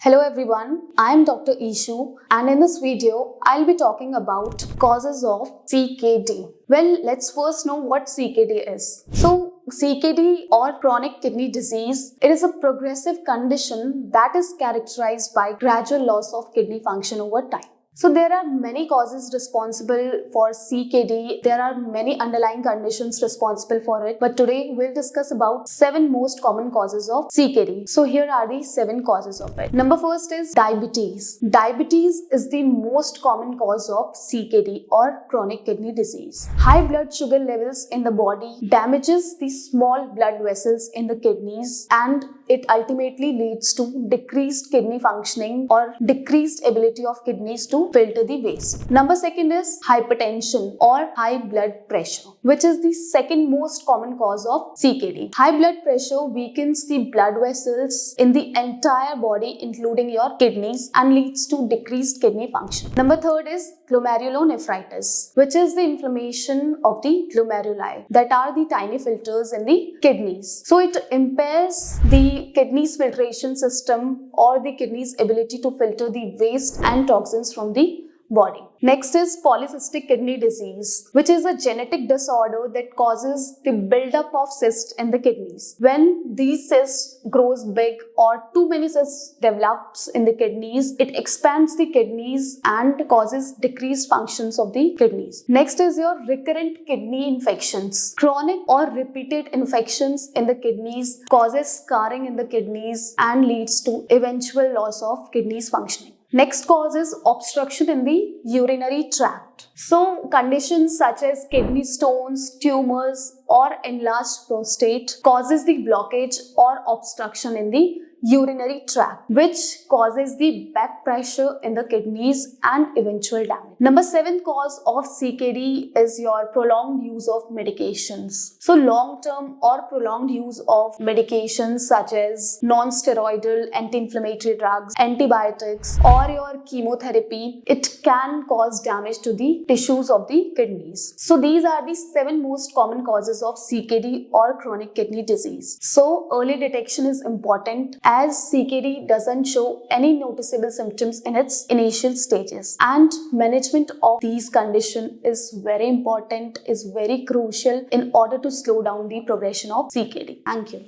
Hello everyone, I am Dr. Ishu and in this video I'll be talking about causes of CKD. Well, let's first know what CKD is. So CKD or chronic kidney disease, it is a progressive condition that is characterized by gradual loss of kidney function over time. So there are many causes responsible for CKD. There are many underlying conditions responsible for it. But today we'll discuss about 7 most common causes of CKD. So here are the 7 causes of it. Number first is diabetes. Diabetes is the most common cause of CKD or chronic kidney disease. High blood sugar levels in the body damages the small blood vessels in the kidneys and it ultimately leads to decreased kidney functioning or decreased ability of kidneys to filter the waste. Number second is hypertension or high blood pressure, which is the second most common cause of CKD. High blood pressure weakens the blood vessels in the entire body, including your kidneys, and leads to decreased kidney function. Number third is glomerulonephritis, which is the inflammation of the glomeruli, that are the tiny filters in the kidneys. So it impairs the kidneys filtration system or the kidneys ability to filter the waste and toxins from the body. Next is polycystic kidney disease, which is a genetic disorder that causes the buildup of cysts in the kidneys. When these cysts grows big or too many cysts develops in the kidneys, it expands the kidneys and causes decreased functions of the kidneys. Next is your recurrent kidney infections. Chronic or repeated infections in the kidneys causes scarring in the kidneys and leads to eventual loss of kidneys functioning. Next cause is obstruction in the urinary tract. So conditions such as kidney stones, tumors or enlarged prostate causes the blockage or obstruction in the urinary tract, which causes the back pressure in the kidneys and eventual damage. Number 7 cause of CKD is your prolonged use of medications. So long-term or prolonged use of medications such as non-steroidal anti-inflammatory drugs, antibiotics or your chemotherapy, it can cause damage to the tissues of the kidneys. So these are the 7 most common causes of CKD or chronic kidney disease. So early detection is important, as CKD doesn't show any noticeable symptoms in its initial stages, and management of these conditions is very important, is very crucial in order to slow down the progression of CKD. Thank you.